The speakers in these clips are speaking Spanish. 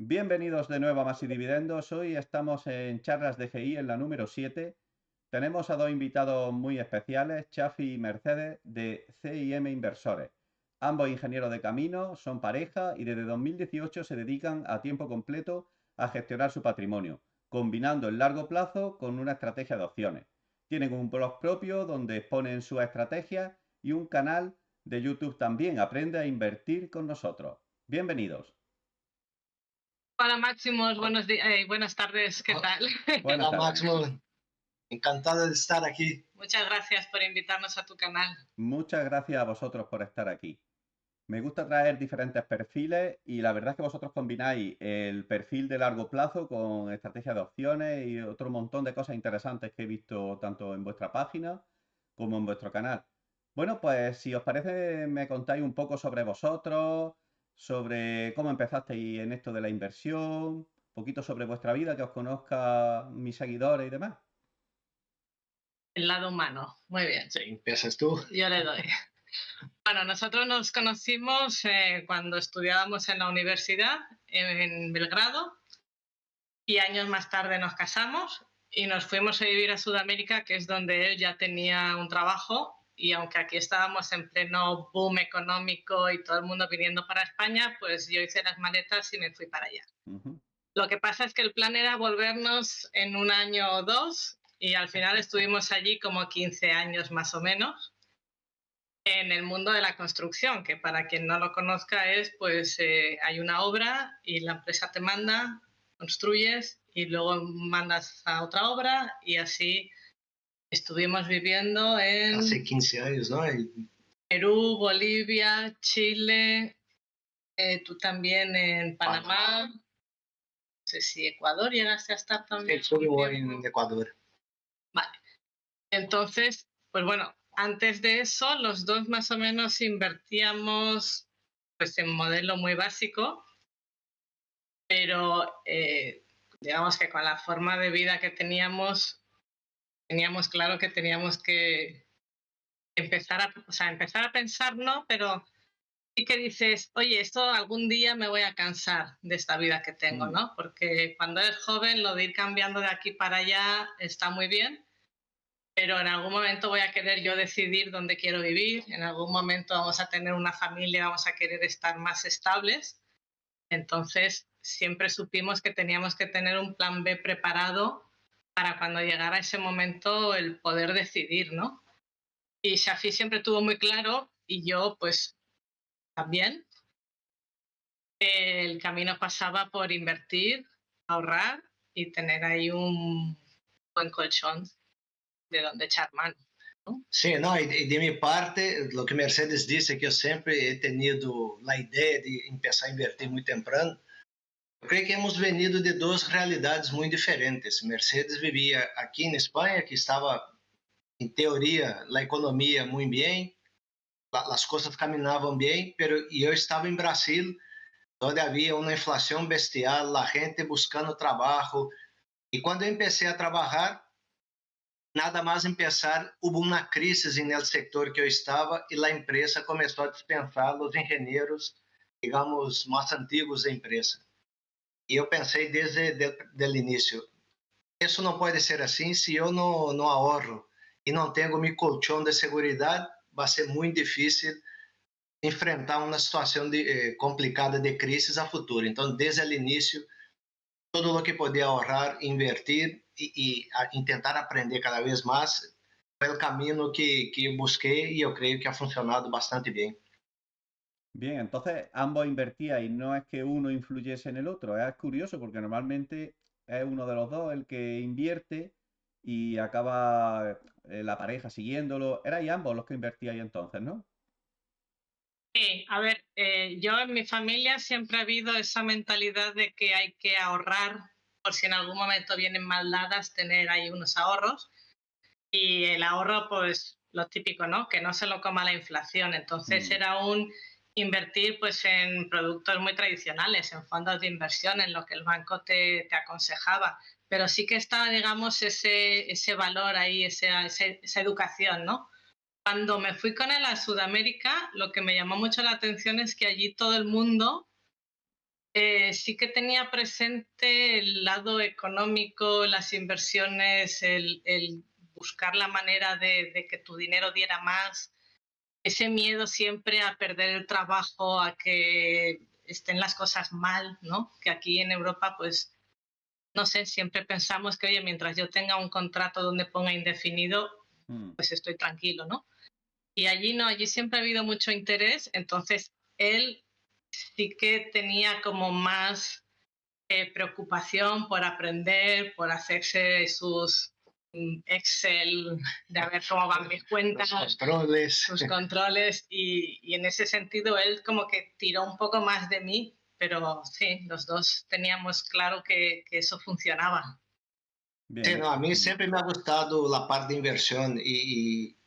Bienvenidos de nuevo a Más y Dividendos. Hoy estamos en Charlas de GI en la número 7. Tenemos a dos invitados muy especiales, Chafi y Mercedes de CIM Inversores. Ambos ingenieros de camino, son pareja y desde 2018 se dedican a tiempo completo a gestionar su patrimonio, combinando el largo plazo con una estrategia de opciones. Tienen un blog propio donde exponen sus estrategias y un canal de YouTube también. Aprende a invertir con nosotros. Bienvenidos. Hola Máximos, buenos días, buenas tardes, ¿qué tal? Buenas Hola tardes. Máximo, encantado de estar aquí. Muchas gracias por invitarnos a tu canal. Muchas gracias a vosotros por estar aquí. Me gusta traer diferentes perfiles y la verdad es que vosotros combináis el perfil de largo plazo con estrategia de opciones y otro montón de cosas interesantes que he visto tanto en vuestra página como en vuestro canal. Bueno, pues si os parece me contáis un poco sobre vosotros, sobre cómo empezasteis en esto de la inversión, un poquito sobre vuestra vida, que os conozca mis seguidores y demás. El lado humano, muy bien, Sí, empiezas tú. yo le doy. Bueno, nosotros nos conocimos cuando estudiábamos en la universidad en Belgrado y años más tarde nos casamos y nos fuimos a vivir a Sudamérica, que es donde él ya tenía un trabajo, y aunque aquí estábamos en pleno boom económico y todo el mundo viniendo para España, pues yo hice las maletas y me fui para allá. Lo que pasa es que el plan era volvernos en un año o dos y al final estuvimos allí como 15 años más o menos en el mundo de la construcción, que para quien no lo conozca es, pues hay una obra y la empresa te manda, construyes y luego mandas a otra obra y así estuvimos viviendo en Hace 15 años, ¿no? Perú, Bolivia, Chile, tú también en Panamá. No sé si Ecuador llegaste a estar también. Estuve en Ecuador. Vale. Entonces, pues bueno, antes de eso, los dos más o menos invertíamos pues en modelo muy básico, pero digamos que con la forma de vida que teníamos claro que teníamos que empezar a pensar, ¿no? Pero sí que dices, oye, esto algún día me voy a cansar de esta vida que tengo, ¿no? Porque cuando eres joven, lo de ir cambiando de aquí para allá está muy bien, pero en algún momento voy a querer yo decidir dónde quiero vivir, en algún momento vamos a tener una familia, vamos a querer estar más estables. Entonces, siempre supimos que teníamos que tener un plan B preparado para cuando llegara ese momento el poder decidir, ¿no? Y Shafi siempre tuvo muy claro, y yo pues también, el camino pasaba por invertir, ahorrar y tener ahí un buen colchón de donde echar mano, ¿no? Sí, no, y de mi parte, lo que Mercedes dice, que yo siempre he tenido la idea de empezar a invertir muy temprano. Eu creio que hemos venido de duas realidades muito diferentes. Mercedes vivia aqui em Espanha, que estava, em teoria, a economia muito bem, as coisas caminhavam bem, e eu estava em Brasil, onde havia uma inflação bestial, a gente buscando trabalho. E quando eu comecei a trabalhar, nada mais começar, houve uma crise no setor que eu estava e a empresa começou a dispensar os engenheiros, digamos, mais antigos da empresa. E eu pensei desde o início, isso não pode ser assim, se eu não ahorro e não tenho meu colchão de segurança, vai ser muito difícil enfrentar uma situação complicada de crise a futuro. Então, desde o início, todo o que poder ahorrar, invertir e tentar aprender cada vez mais foi o caminho que eu busquei e eu creio que ha funcionado bastante bem. Bien, entonces ambos invertíais, no es que uno influyese en el otro, es curioso porque normalmente es uno de los dos el que invierte y acaba la pareja siguiéndolo. Erais ambos los que invertíais entonces, ¿no? Sí, a ver, yo en mi familia siempre ha habido esa mentalidad de que hay que ahorrar por si en algún momento vienen mal dadas, tener ahí unos ahorros. Y el ahorro, pues lo típico, ¿no? Que no se lo coma la inflación. Entonces era un invertir pues en productos muy tradicionales, en fondos de inversión, en lo que el banco te aconsejaba. Pero sí que está, digamos, ese valor ahí, esa educación, ¿no? Cuando me fui con él a Sudamérica, lo que me llamó mucho la atención es que allí todo el mundo Sí que tenía presente el lado económico, las inversiones, el buscar la manera de que tu dinero diera más, ese miedo siempre a perder el trabajo, a que estén las cosas mal, ¿no? Que aquí en Europa, pues, no sé, siempre pensamos que, oye, mientras yo tenga un contrato donde ponga indefinido, Mm, pues estoy tranquilo, ¿no? Y allí no, allí siempre ha habido mucho interés, entonces él sí que tenía como más preocupación por aprender, por hacerse sus Excel, de a ver cómo van mis cuentas, Los controles. sus controles, y en ese sentido él como que tiró un poco más de mí, pero sí, los dos teníamos claro que eso funcionaba. Sí, bien. no, a mí Mm, siempre me ha gustado la parte de inversión y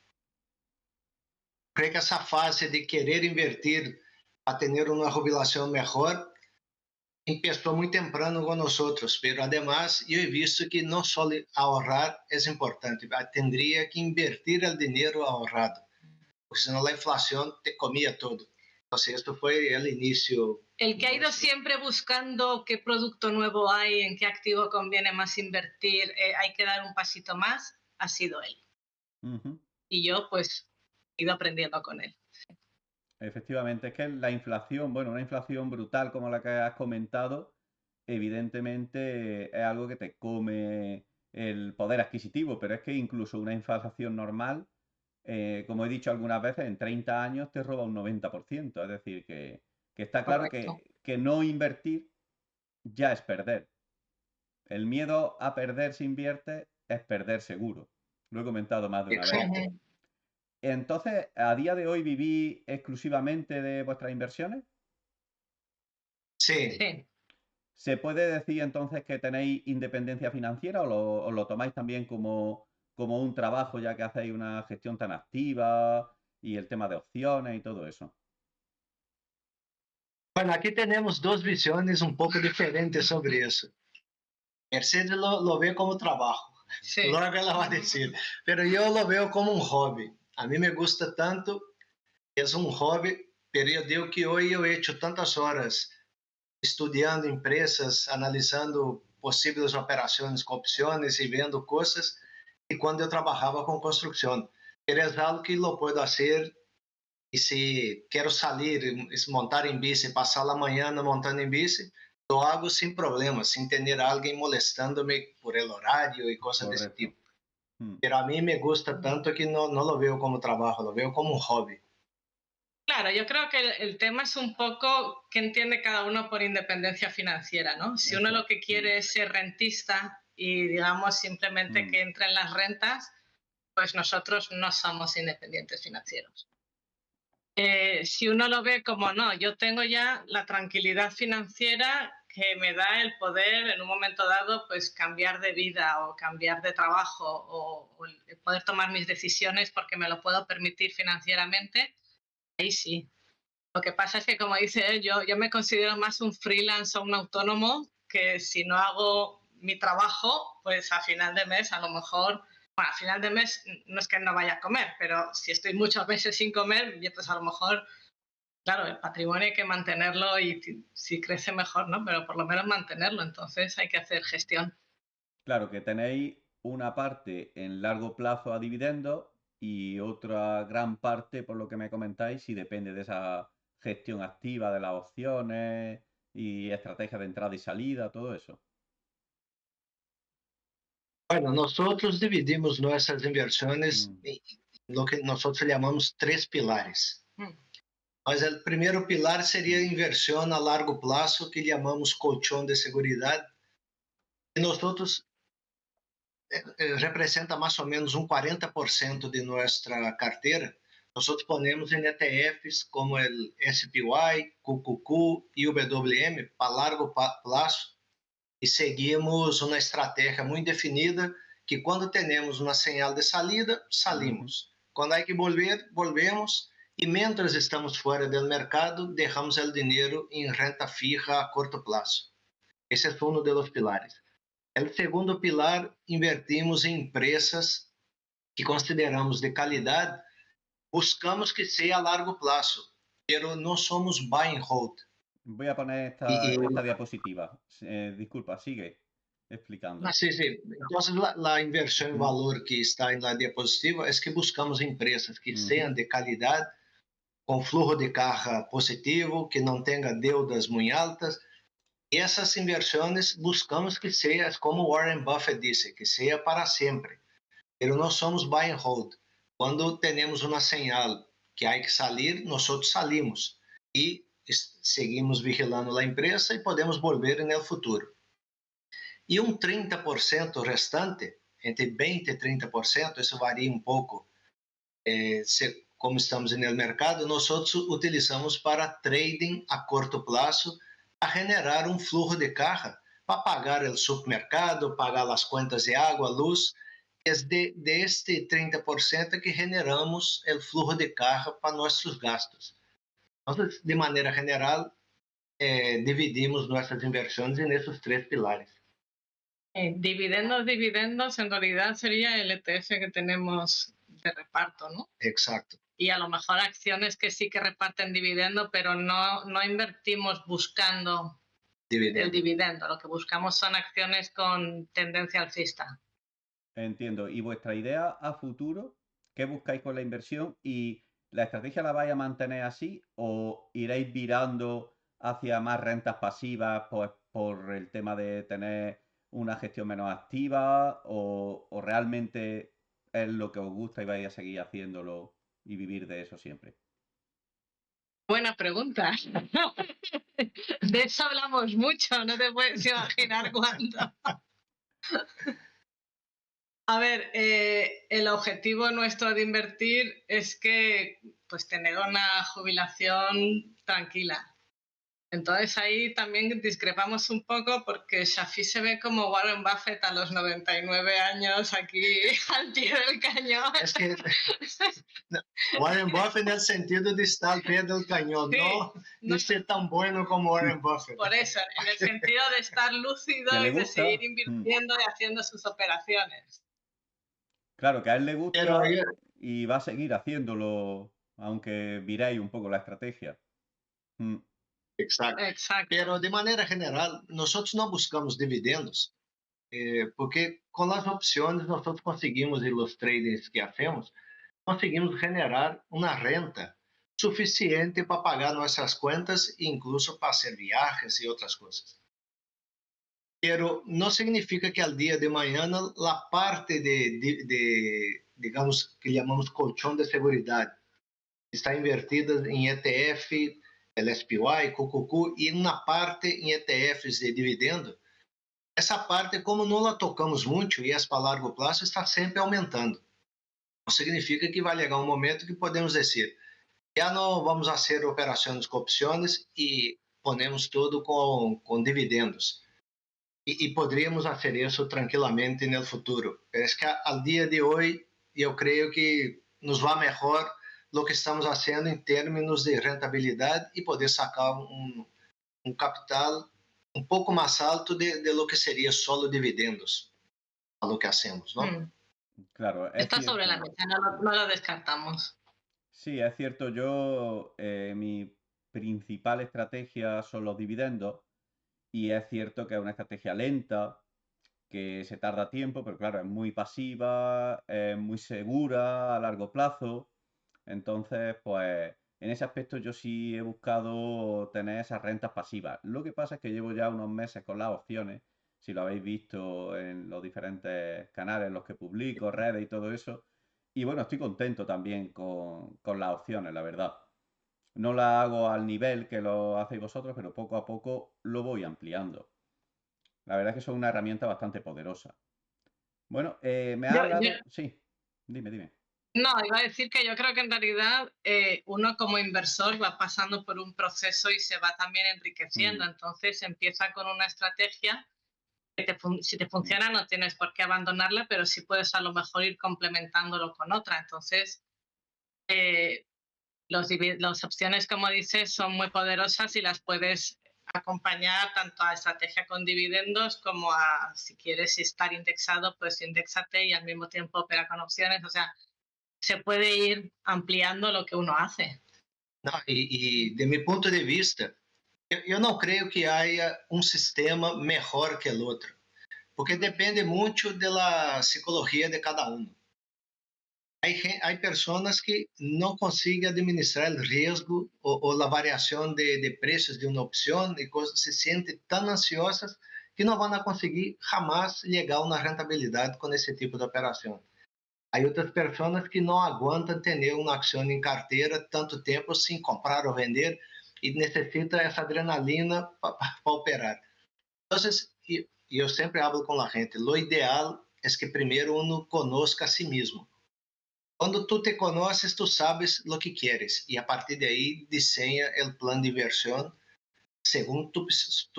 creo que esa fase de querer invertir para tener una jubilación mejor empezó muy temprano con nosotros, pero además yo he visto que no solo ahorrar es importante, tendría que invertir el dinero ahorrado, porque si no la inflación te comía todo. Entonces esto fue el inicio. El que ha ido siempre buscando qué producto nuevo hay, en qué activo conviene más invertir, hay que dar un pasito más, ha sido él. ujú. Y yo pues he ido aprendiendo con él. Efectivamente, es que la inflación, bueno, una inflación brutal como la que has comentado, evidentemente es algo que te come el poder adquisitivo, pero es que incluso una inflación normal, como he dicho algunas veces, en 30 años te roba un 90%. Es decir, que está claro Correcto. que no invertir ya es perder. El miedo a perder si inviertes es perder seguro. Lo he comentado más de una vez. Exacto. Entonces, ¿a día de hoy vivís exclusivamente de vuestras inversiones? Sí. Sí. ¿Se puede decir entonces que tenéis independencia financiera o lo tomáis también como un trabajo ya que hacéis una gestión tan activa y el tema de opciones y todo eso? Bueno, aquí tenemos dos visiones un poco diferentes sobre eso. Mercedes lo ve como trabajo, Sí. luego ela va a decir, pero yo lo veo como un hobby. A mí me gusta tanto, es un hobby, pero yo digo que hoy yo he hecho tantas horas estudiando empresas, analizando posibles operaciones con opciones y viendo cosas, y cuando yo trabajaba con construcción. Pero es algo que lo puedo hacer y si quiero salir, montar en bici, pasar la mañana montando en bici, lo hago sin problemas, sin tener a alguien molestándome por el horario y cosas de ese Correcto. tipo. Mm, Pero a mí me gusta tanto que no lo veo como trabajo, lo veo como un hobby. Claro, yo creo que el tema es un poco qué entiende cada uno por independencia financiera, ¿no? Si uno eso lo es. que Mm, quiere es ser rentista y, digamos, simplemente mm, que entren las rentas, pues nosotros no somos independientes financieros. Si uno lo ve como no, yo tengo ya la tranquilidad financiera que me da el poder en un momento dado pues cambiar de vida o cambiar de trabajo o el poder tomar mis decisiones porque me lo puedo permitir financieramente, ahí sí. Lo que pasa es que, como dice él, yo me considero más un freelance o un autónomo que si no hago mi trabajo, pues a final de mes a lo mejor, bueno, a final de mes no es que no vaya a comer, pero si estoy muchos meses sin comer, pues a lo mejor, claro, el patrimonio hay que mantenerlo y si crece mejor, ¿no? Pero por lo menos mantenerlo, entonces hay que hacer gestión. claro, que tenéis una parte en largo plazo a dividendos y otra gran parte, por lo que me comentáis, si depende de esa gestión activa de las opciones y estrategia de entrada y salida, todo eso. Bueno, nosotros dividimos nuestras inversiones Mm, en lo que nosotros llamamos tres pilares. Mm. Mas o primeiro pilar seria mm, inversão a largo prazo, que chamamos colchão de segurança. E nós outros representa mais ou menos 40% de nossa carteira. Nós outros ponemos em ETFs como o SPY, QQQ e o WM para largo prazo e seguimos uma estratégia muito definida que quando temos uma señal de salida, ujú. salimos. Quando há que volver, volvemos e mientras estamos fora do mercado, deixamos o dinheiro em renta fija a curto prazo. Esse é um dos pilares. O segundo pilar, invertimos em empresas que consideramos de qualidade, buscamos que seja a largo prazo, pero não somos buy and hold. Voy a poner Y, esta diapositiva. Disculpa, sigue explicando. sí, sí. Entonces, la inversión en Mm, valor que está en la diapositiva es que buscamos empresas que ujú. sean de calidad, com fluxo de caja positivo, que não tenha deudas muito altas. E essas inversões buscamos que seja, como Warren Buffett disse, que seja para sempre. Mas não somos buy and hold. Quando temos uma señal que há que sair, nós salimos e seguimos vigilando a empresa e podemos volver no futuro. E 30% restante, entre 20% e 30%, isso varia um pouco, como estamos no mercado, nós utilizamos para trading a curto prazo, a generar um fluxo de caixa para pagar o supermercado, pagar as contas de água, luz. É este 30% que generamos o fluxo de caixa para nossos gastos. Então, de maneira general, dividimos nossas inversões nesses três pilares. Dividendos, en realidad sería el ETF que tenemos de reparto, ¿no? Exacto. Y a lo mejor acciones que sí que reparten dividendo, pero no invertimos buscando el dividendo. Lo que buscamos son acciones con tendencia alcista. Entiendo. ¿Y vuestra idea a futuro? ¿Qué buscáis con la inversión? ¿Y la estrategia la vais a mantener así o iréis virando hacia más rentas pasivas pues, por el tema de tener una gestión menos activa o realmente es lo que os gusta y vais a seguir haciéndolo y vivir de eso siempre? Buena pregunta. De eso hablamos mucho, no te puedes imaginar cuánto. A ver, el objetivo nuestro de invertir es que pues tener una jubilación tranquila. Entonces ahí también discrepamos un poco porque Shafi se ve como Warren Buffett a los 99 años aquí al pie del cañón. Es que Warren Buffett en el sentido de estar al pie del cañón, Sí, no ser tan bueno como Warren Buffett. Por eso, en el sentido de estar lúcido ¿Que le y de gusta? seguir invirtiendo y haciendo sus operaciones. Claro, que a él le gusta Pero, y va a seguir haciéndolo, aunque viréis un poco la estrategia. Mm, Exacto. Pero de maneira geral, nós não buscamos dividendos, porque com as opções nós conseguimos, e os tradings que hacemos, conseguimos generar uma renta suficiente para pagar nossas contas e incluso para fazer viagens e outras coisas. Pero não significa que al dia de manhã a parte digamos, que chamamos colchão de seguridade, está invertida em ETF, LSPY, Cucucu e uma parte em ETFs de dividendo. Essa parte, como não a tocamos muito e é para largo prazo, está sempre aumentando. Não significa que vai chegar um momento que podemos dizer, já não vamos fazer operações com opções e ponemos tudo com dividendos. E poderíamos fazer isso tranquilamente no futuro. Mas que ao dia de hoje, eu creio que nos vai melhor lo que estamos fazendo em termos de rentabilidade e poder sacar um capital um pouco mais alto de lo que seria solo dividendos a lo que hacemos, ¿no? Claro, es Está sobre la mesa, no lo descartamos. Sí, es cierto. Yo, mi principal estrategia son los dividendos y es cierto que es una estrategia lenta, que se tarda tiempo, pero claro, es muy pasiva, es muy segura a largo plazo. Entonces, pues en ese aspecto yo sí he buscado tener esas rentas pasivas. Lo que pasa es que llevo ya unos meses con las opciones, si lo habéis visto en los diferentes canales en los que publico, redes y todo eso. Y bueno, estoy contento también con las opciones, la verdad. No la hago al nivel que lo hacéis vosotros, pero poco a poco lo voy ampliando. La verdad es que son una herramienta bastante poderosa. Bueno, me ha hablado... Sí, dime. No, iba a decir que yo creo que en realidad uno como inversor va pasando por un proceso y se va también enriqueciendo. Entonces empieza con una estrategia que si te funciona no tienes por qué abandonarla, pero sí puedes a lo mejor ir complementándolo con otra. Entonces, las opciones, como dices, son muy poderosas y las puedes acompañar tanto a estrategia con dividendos como a, si quieres estar indexado, pues indexate y al mismo tiempo opera con opciones. O sea, se puede ir ampliando lo que uno hace. Não, e de meu ponto de vista, Eu não creio que haja um sistema melhor que o outro, porque depende muito da psicologia de cada um. Há pessoas que não conseguem administrar o risco ou a variação de preços de uma opção e se sentem tão ansiosas que não vão conseguir jamais chegar a uma rentabilidade com esse tipo de operação. Há outras pessoas que não aguentam ter uma ação em carteira tanto tempo sem comprar ou vender e necessita essa adrenalina para operar. Então, eu sempre falo com a gente, o ideal é que primeiro uno conozca a si mesmo. Quando tu te conoces, tu sabes o que queres e a partir de aí desenha o plano de inversión según tu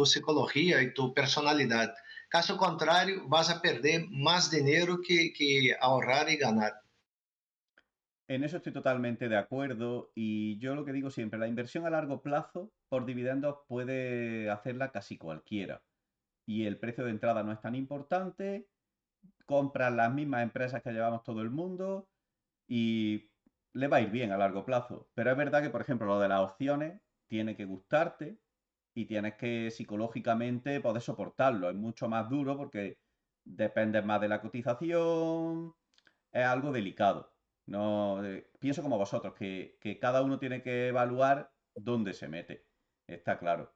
psicología y tu personalidad. Caso contrario, vas a perder más dinero que ahorrar y ganar. En eso estoy totalmente de acuerdo y yo lo que digo siempre, la inversión a largo plazo por dividendos puede hacerla casi cualquiera y el precio de entrada no es tan importante, compras las mismas empresas que llevamos todo el mundo y le va a ir bien a largo plazo. Pero es verdad que, por ejemplo, lo de las opciones tiene que gustarte y tienes que psicológicamente poder soportarlo. Es mucho más duro porque dependes más de la cotización, es algo delicado. No, pienso como vosotros, que cada uno tiene que evaluar dónde se mete. Está claro.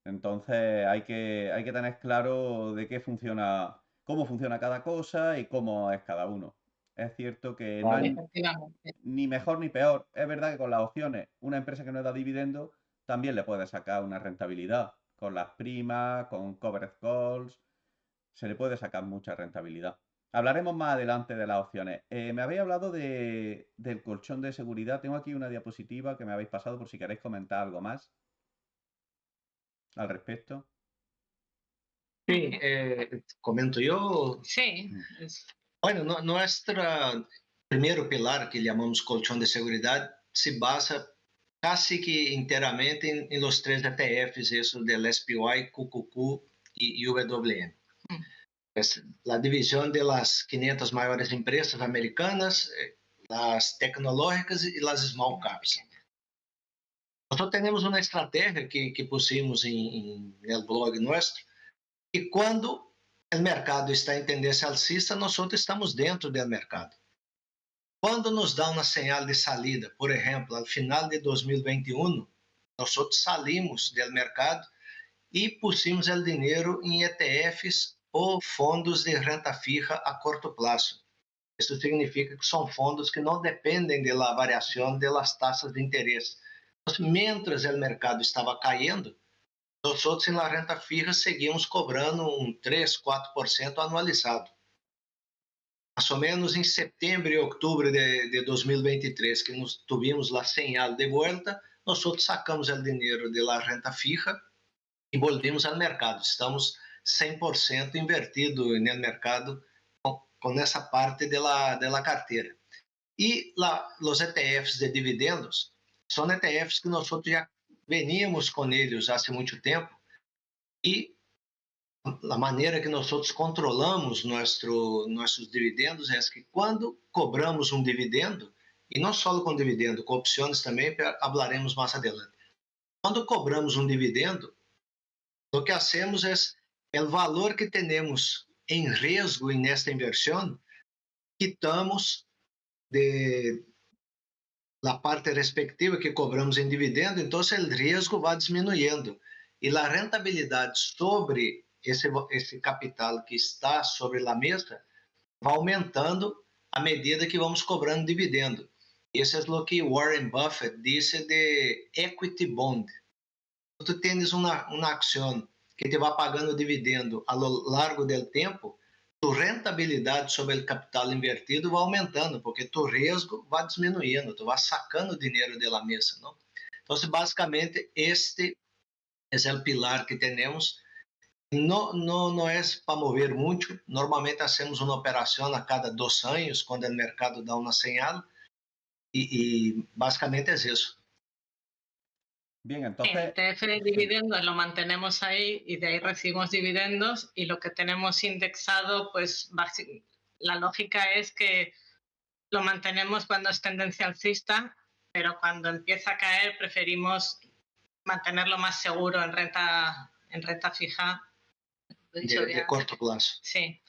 Entonces hay que tener claro de qué funciona, cómo funciona cada cosa y cómo es cada uno. Es cierto que no hay Efectivamente. ni mejor ni peor. Es verdad que con las opciones, una empresa que no da dividendo también le puede sacar una rentabilidad. Con las primas, con covered calls, se le puede sacar mucha rentabilidad. Hablaremos más adelante de las opciones. Me habéis hablado del colchón de seguridad. Tengo aquí una diapositiva que me habéis pasado por si queréis comentar algo más al respecto. Sí, comento yo. Sí, Bueno, nuestro primeiro pilar, que llamamos colchón de seguridad, se basa casi que inteiramente em los três ETFs, eso del SPY, QQQ y WM. Es la división de las 500 mayores empresas americanas, las tecnológicas y las small caps. Nosotros tenemos una estrategia que pusimos en el blog nuestro, que quando o mercado está em tendência alcista, nós estamos dentro do mercado. Quando nos dá uma señal de salida, por exemplo, ao final de 2021, nós salimos do mercado e pusimos o dinheiro em ETFs ou fundos de renta fija a curto prazo. Isso significa que são fundos que não dependem da variação das taxas de interesse. Então, mientras o mercado estava caindo, nós na renta fija seguimos cobrando 3, 4% anualizado. Mais ou menos em setembro e outubro de 2023, que nós tivemos a señal de volta, nós sacamos o dinheiro da renta fija e volvemos ao mercado. Estamos 100% invertido no mercado com essa parte da carteira. E os ETFs de dividendos são ETFs que nós já veníamos com eles há muito tempo e a maneira que nós controlamos nossos dividendos é que quando cobramos um dividendo, e não só com dividendo, com opções também, falaremos mais adelante. Quando cobramos um dividendo, o que hacemos é o valor que temos em risco nesta inversão, quitamos da parte respectiva que cobramos em dividendo, então o risco vai diminuindo e a rentabilidade sobre esse capital que está sobre a mesa vai aumentando à medida que vamos cobrando dividendo. Isso é o que Warren Buffett disse de equity bond. Tu tens uma ação que te vai pagando dividendo a lo largo do tempo, tu rentabilidade sobre o capital invertido vai aumentando, porque tu risco vai diminuindo, tu vai sacando dinheiro da mesa, não? Então, basicamente, este é o pilar que temos. Não é para mover muito. Normalmente, fazemos uma operação a cada 2 anos, quando o mercado dá uma señal, e basicamente é isso. Bien, el entonces, ETF de dividendos lo mantenemos ahí y de ahí recibimos dividendos y lo que tenemos indexado, pues la lógica es que lo mantenemos cuando es tendencia alcista, pero cuando empieza a caer preferimos mantenerlo más seguro en renta fija. Lo he dicho de bien. corto plazo. Sí.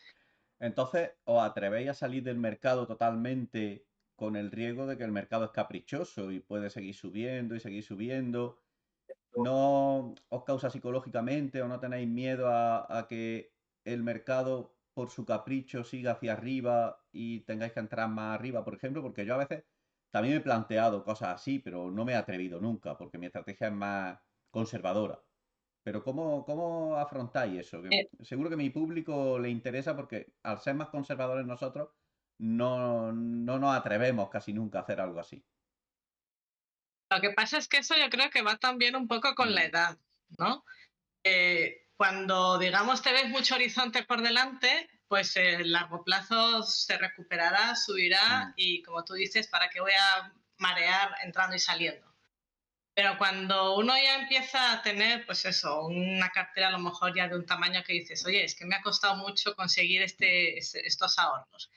Entonces, ¿os atrevéis a salir del mercado totalmente con el riesgo de que el mercado es caprichoso y puede seguir subiendo y seguir subiendo? ¿No os causa psicológicamente o no tenéis miedo a que el mercado por su capricho siga hacia arriba y tengáis que entrar más arriba, por ejemplo? Porque yo a veces también me he planteado cosas así, pero no me he atrevido nunca, porque mi estrategia es más conservadora. Pero ¿cómo afrontáis eso? Que Eh, seguro que a mi público le interesa porque al ser más conservadores nosotros no nos atrevemos casi nunca a hacer algo así. lo que pasa es que eso yo creo que va también un poco con la edad, ¿no? Cuando, digamos, te ves mucho horizonte por delante, pues el largo plazo se recuperará, subirá Mm, y, como tú dices, ¿para qué voy a marear entrando y saliendo? Pero cuando uno ya empieza a tener, pues eso, una cartera a lo mejor ya de un tamaño que dices, oye, es que me ha costado mucho conseguir estos ahorros.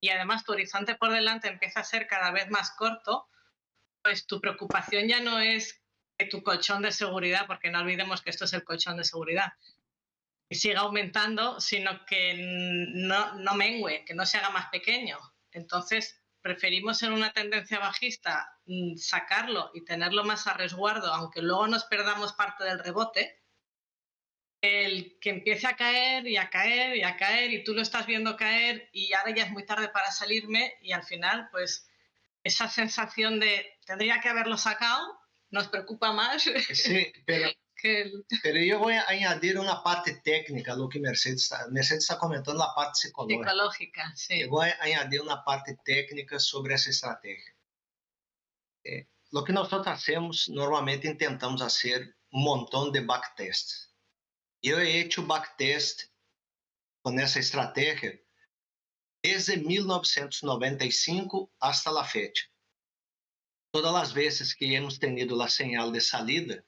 Y además tu horizonte por delante empieza a ser cada vez más corto, pues tu preocupación ya no es que tu colchón de seguridad, porque no olvidemos que esto es el colchón de seguridad, que siga aumentando, sino que no mengue, que no se haga más pequeño. Entonces, preferimos en una tendencia bajista sacarlo y tenerlo más a resguardo, aunque luego nos perdamos parte del rebote, el que empiece a caer y a caer y a caer y tú lo estás viendo caer y ahora ya es muy tarde para salirme y al final, pues, esa sensación de tendría que haberlo sacado nos preocupa más Sí, que el... pero yo voy a añadir una parte técnica a lo que Mercedes está comentando, la parte psicológica. psicológica, sí. Eu vou añadir uma parte técnica sobre essa estratégia. Lo que nós hacemos, normalmente intentamos fazer um montão de backtest. Eu he hecho backtest com essa estratégia desde 1995 hasta la fecha. Todas as vezes que hemos tenido a señal de salida,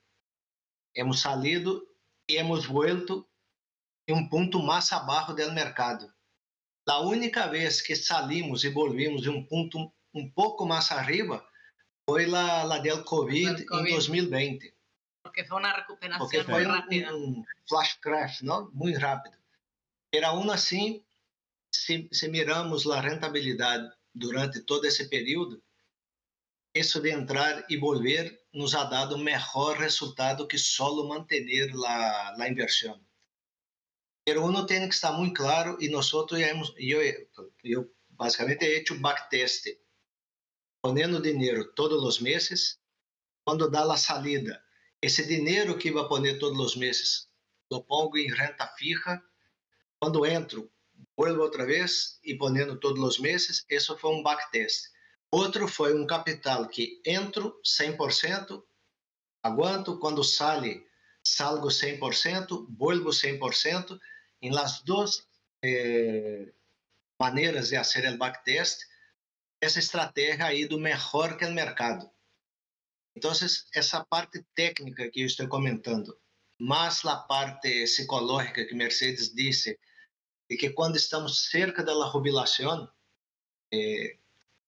hemos salido e hemos vuelto em um ponto mais abaixo do mercado. A única vez que salimos e volvimos em um ponto um pouco mais arriba foi la del COVID em 2020. Porque fue una recuperación Porque muy foi rápida. um flash crash, não? Muito rápido. Pero aún assim, se miramos a rentabilidade durante todo esse período, isso de entrar e volver nos ha dado melhor resultado que solo manter a inversão. Pero uno tem que estar muito claro e nós eu basicamente he hecho backtest, ponendo dinheiro todos os meses. Quando dá a salida, esse dinheiro que vai poner todos os meses, lo pongo em renta fija. Quando entro, vuelvo outra vez e ponendo todos os meses. Isso foi um backtest. Outro foi um capital que entro 100%, aguanto, quando salgo 100%, vuelvo 100%. Em las duas maneiras de fazer o backtest, essa estratégia ha ido melhor que o mercado. Então, essa parte técnica que eu estou comentando, mais a parte psicológica que Mercedes disse, de que quando estamos cerca da jubilação,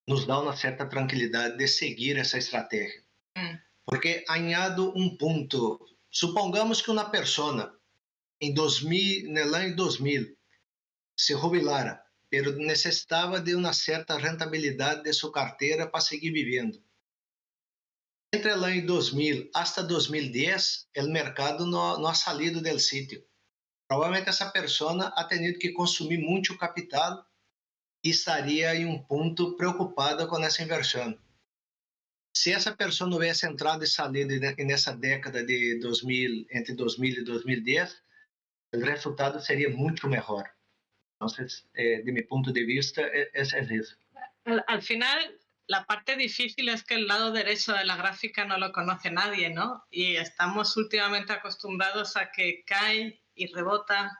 nos dá uma certa tranquilidade de seguir essa estratégia. Porque añado um ponto. Supongamos que uma pessoa em 2000 se jubilara, pero necessitava de uma certa rentabilidade de sua carteira para seguir vivendo. Entre el año 2000 hasta 2010, el mercado no ha salido del sitio. Probablemente esa persona ha tenido que consumir mucho capital y estaría en un punto preocupada con esa inversión. Si esa persona hubiese entrado y salido en esa década de 2000, entre 2000 y 2010, el resultado sería mucho mejor. Entonces, de mi punto de vista, es eso. Al final, la parte difícil es que el lado derecho de la gráfica no lo conoce nadie, ¿no? Y estamos últimamente acostumbrados a que cae y rebota,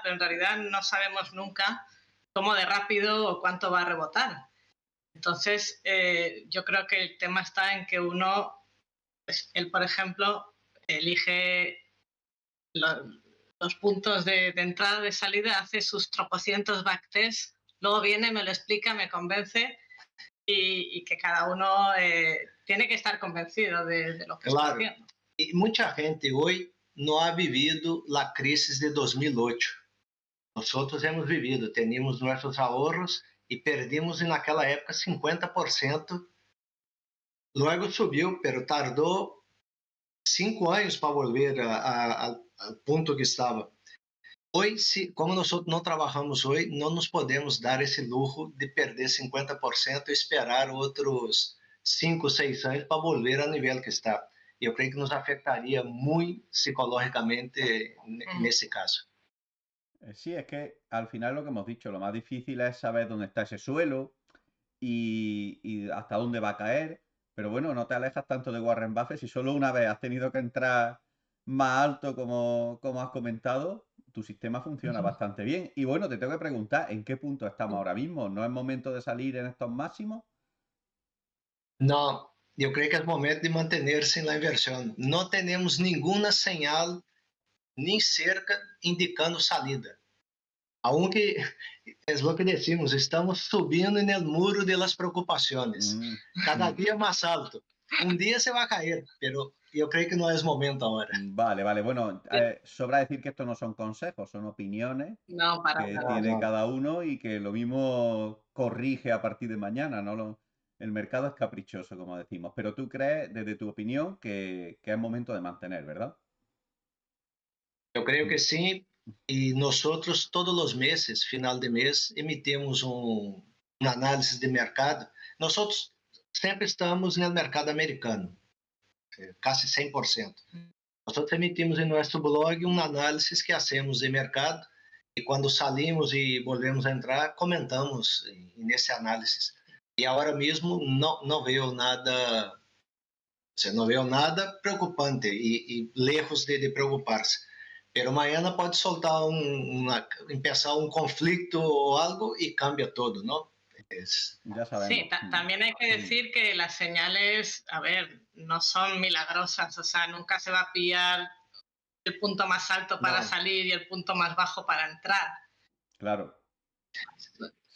pero en realidad no sabemos nunca cómo de rápido o cuánto va a rebotar. Entonces, yo creo que el tema está en que uno, pues, él, por ejemplo, elige los puntos de entrada, de salida, hace sus tropocientos backtests, luego viene, me lo explica, me convence y que cada uno tiene que estar convencido de lo que está haciendo. Y mucha gente hoy no ha vivido la crisis de 2008. Nosotros hemos vivido, teníamos nuestros ahorros y perdimos en aquella época 50%. Luego subiu, pero tardou 5 anos para volver ao ponto que estava. Hoje, como nós não trabalhamos hoje, não nos podemos dar esse luxo de perder 50% e esperar outros 5, 6 anos para volver ao nível que está. Eu creio que nos afetaria muito psicológicamente nesse caso. Sí, es que al final lo que hemos dicho, lo más difícil es saber dónde está ese suelo y hasta dónde va a caer. Pero bueno, no te alejas tanto de Warren Buffett. Si solo una vez has tenido que entrar más alto, como has comentado, tu sistema funciona bastante bien. Y bueno, te tengo que preguntar, ¿en qué punto estamos ahora mismo? ¿No es momento de salir en estos máximos? Não, eu creio que é momento de manter-se na inversão. Não temos nenhuma señal nem cerca indicando salida. Aunque es lo que decimos, estamos subindo en el muro de las preocupaciones, cada día más alto. Un día se va a caer, pero yo creo que no es momento ahora. Vale, vale. Bueno, sobra decir que esto no son consejos, son opiniones No, para que nada. tiene cada uno y que lo mismo corrige a partir de mañana, ¿no? El mercado es caprichoso, como decimos. Pero tú crees, desde tu opinión, que es momento de mantener, ¿verdad? Yo creo que sí, y nosotros todos los meses, final de mes, emitimos un análisis de mercado. Nosotros sempre estamos no mercado americano, casi 100%. Nosotros emitimos em nosso blog um análise que hacemos de mercado e quando salimos e volvemos a entrar, comentamos nesse análise. E agora mesmo não veio nada, não veio nada preocupante e lejos de preocupar-se. Pero amanhã pode soltar empezar um conflito ou algo e cambia todo, ¿no? Ya sabemos. Sí, también hay que decir que las señales, a ver, no son milagrosas, o sea, nunca se va a pillar el punto más alto para salir y el punto más bajo para entrar. Claro.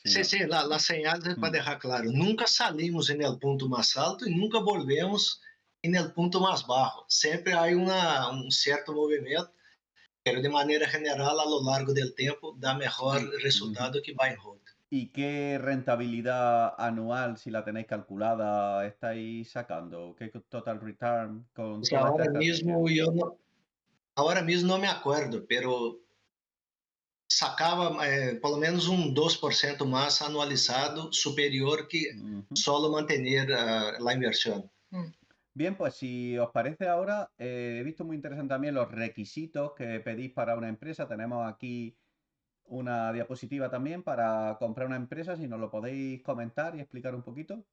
Sí, sí, las señales para dejar claro, nunca salimos en el punto más alto y nunca volvemos en el punto más bajo. Siempre hay un cierto movimiento, pero de manera general, a lo largo del tiempo, da mejor resultado que buy and hold. ¿Y qué rentabilidad anual, si la tenéis calculada, estáis sacando? ¿Qué total return con Pues toda esta estrategia? ahora mismo no me acuerdo, pero sacava pelo menos 2% más anualizado superior que solo mantener la inversión. Bien, pues si os parece ahora, he visto muy interesante también los requisitos que pedís para una empresa. Tenemos aquí una diapositiva también para comprar una empresa, si nos lo podéis comentar y explicar un poquito.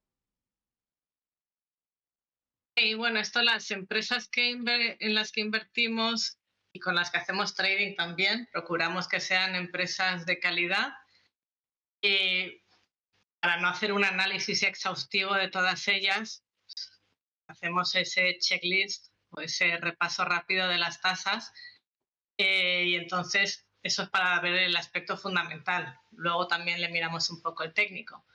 Y bueno, esto las empresas en las que invertimos y con las que hacemos trading también, procuramos que sean empresas de calidad. Para no hacer un análisis exhaustivo de todas ellas, hacemos ese checklist o ese repaso rápido de las tasas y entonces eso es para ver el aspecto fundamental. Luego también le miramos un poco el técnico.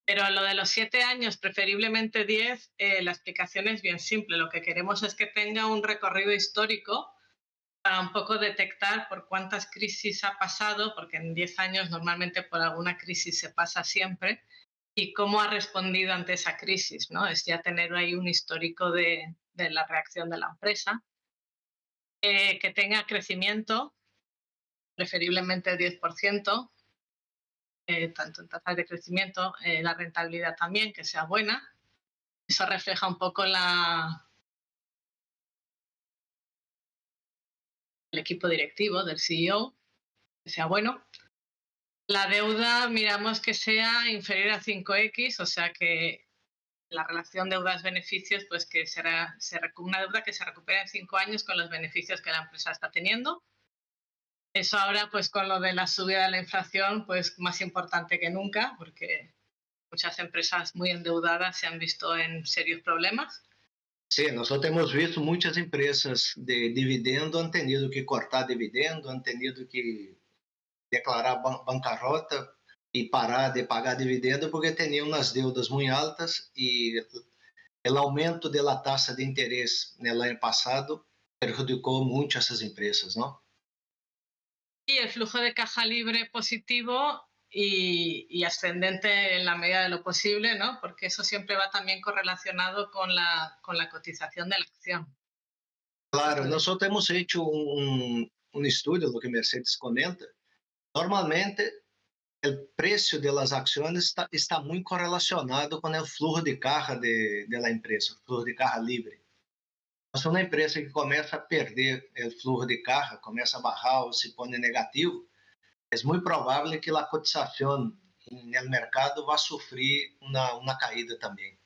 Pero lo de los 7 años, preferiblemente 10, la explicación es bien simple. Lo que queremos es que tenga un recorrido histórico para un poco detectar por cuántas crisis ha pasado, porque en 10 años normalmente por alguna crisis se pasa siempre, y cómo ha respondido ante esa crisis, ¿no? Es ya tener ahí un histórico de la reacción de la empresa. Que tenga crecimiento, preferiblemente el 10%, tanto en tasas de crecimiento, la rentabilidad también, que sea buena. Eso refleja un poco el equipo directivo del CEO, que sea bueno. La deuda miramos que sea inferior a 5x, o sea que la relación deudas-beneficios, pues que una deuda que se recupera en 5 años con los beneficios que la empresa está teniendo. Eso ahora, pues con lo de la subida de la inflación, pues más importante que nunca, porque muchas empresas muy endeudadas se han visto en serios problemas. Sí, nosotros hemos visto muchas empresas de dividendo han tenido que cortar dividendo, han tenido que declarar bancarrota e parar de pagar dividendo porque tenían unas deudas muy altas y o aumento da taxa de interesse no ano passado perjudicou muito essas empresas, não? Y el flujo de caja libre positivo y ascendente en la medida de lo posible, ¿no? Porque eso siempre va también correlacionado con la cotización de la acción. Claro, nós temos feito estudo, do que Mercedes comenta. Normalmente, o preço das ações está muito correlacionado com o fluxo de caja da empresa, o fluxo de caja livre. Se uma empresa que começa a perder o fluxo de caja, começa a barrar ou se põe negativo, é muito provável que a cotização no mercado vá sofrer uma caída também.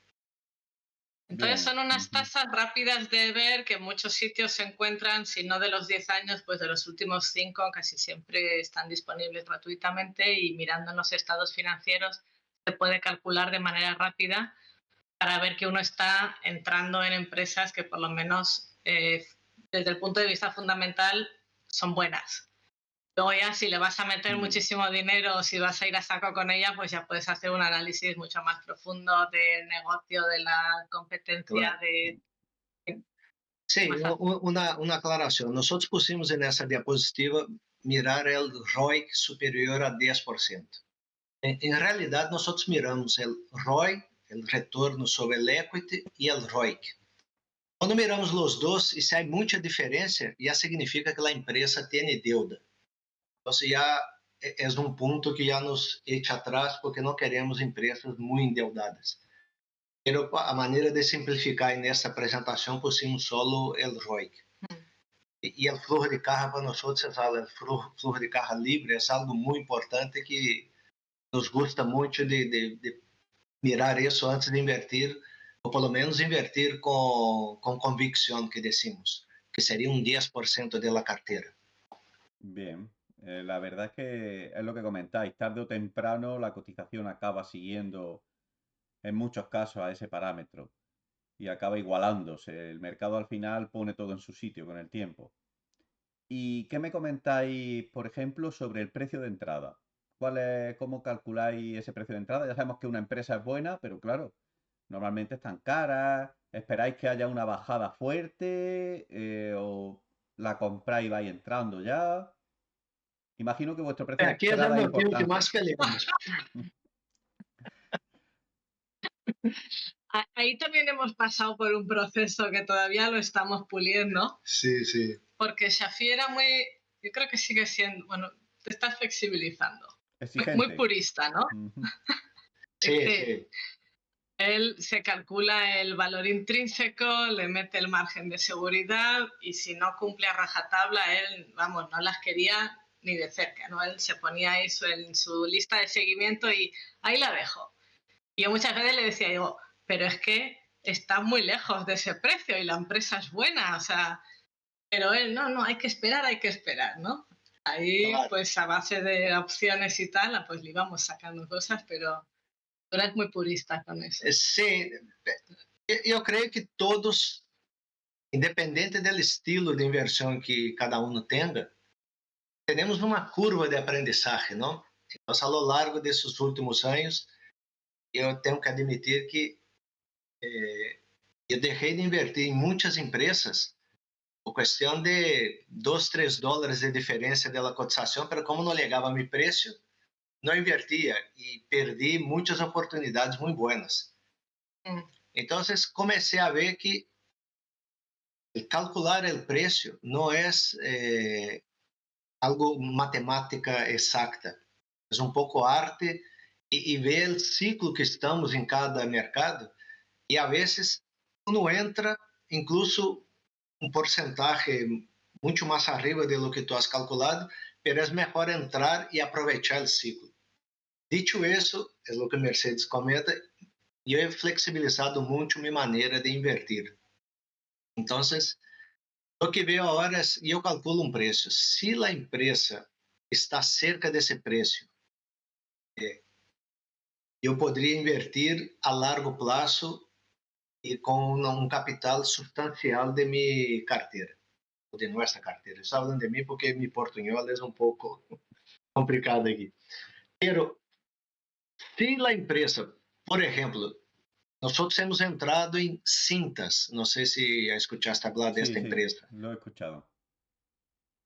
Entonces Bien. son unas tasas rápidas de ver que en muchos sitios se encuentran, si no de los 10 años, pues de los últimos 5, casi siempre están disponibles gratuitamente y mirando en los estados financieros se puede calcular de manera rápida para ver que uno está entrando en empresas que por lo menos desde el punto de vista fundamental son buenas. Luego ya si le vas a meter muchísimo dinero o si vas a ir a saco con ella, pues ya puedes hacer un análisis mucho más profundo del negocio, de la competencia, Claro. de... Sim, uma aclaração. Nós pusimos nessa diapositiva mirar o ROIC superior a 10%. Em realidade, nós miramos o ROI, o retorno sobre o equity, e o ROIC. Quando miramos os dois, e se há muita diferença, já significa que a empresa tem deuda. Então, já é ponto que já nos echa atrás, porque não queremos empresas muito endeudadas. Pero a maneira de simplificar nessa apresentação, pusimos solo o ROIC. E o fluxo de caja para nós, você sabe, o fluxo de caja livre é algo muito importante que nos gusta muito de mirar isso antes de invertir, ou pelo menos invertir com convicção, que decimos, que seria 10% da carteira. Bien, la verdad es que es lo que comentáis, tarde o temprano la cotización acaba siguiendo en muchos casos a ese parámetro y acaba igualándose. El mercado al final pone todo en su sitio con el tiempo. ¿Y qué me comentáis, por ejemplo, sobre el precio de entrada? ¿Cómo calculáis ese precio de entrada? Ya sabemos que una empresa es buena, pero claro, normalmente están caras. ¿Esperáis que haya una bajada fuerte? ¿O la compráis y vais entrando ya? Imagino que vuestro precio de Aqui é o entrada es motivo que importante. mais peleamos. Ahí también hemos pasado por un proceso que todavía lo estamos puliendo, Sim, sim. porque Shafi era muy, yo creo que sigue siendo, bueno, te estás flexibilizando, muy Exigente. purista, ¿no? Ujú. Sim, Sí. sim. Él se calcula el valor intrínseco, le mete el margen de seguridad y si no cumple a rajatabla, él, vamos, no las quería ni de cerca, ¿no? Él se ponía ahí en su lista de seguimiento y ahí la dejo. Y yo muchas veces le decía, digo, pero es que está muy lejos de ese precio y la empresa es buena, o sea, pero él, no, hay que esperar, ¿no? Ahí, Claro. pues a base de opciones y tal, pues le íbamos sacando cosas, pero tú eres muy purista con eso. Sim, eu creio que todos, independente do estilo de inversão que cada um tenha, temos uma curva de aprendizagem, não? Então, ao longo desses últimos anos, eu tenho que admitir que eu deixei de invertir em muitas empresas por questão de $2, $3 de diferença da cotização, mas como não ligava meu preço, não invertia e perdi muitas oportunidades muito boas. Então, comecei a ver que calcular o preço não é algo matemática exata, é um pouco arte e ver o ciclo que estamos em cada mercado e a vezes uno entra incluso porcentaje muito mais arriba de lo que tu has calculado, pero é melhor entrar e aproveitar o ciclo. Dicho isso, é o que Mercedes comenta, eu he flexibilizado muito minha maneira de invertir. Então, o que veio agora é, eu calculo um preço. Se a empresa está cerca desse preço, eu poderia invertir a largo prazo e com um capital substancial de minha carteira, ou de nossa carteira. Estou falando de mim porque meu portunhol é um pouco complicado aqui. Pero, se a empresa, por exemplo, Nosotros hemos entrado en Cintas, no sé si escuchaste hablar de Sí, esta sí, empresa. lo he escuchado.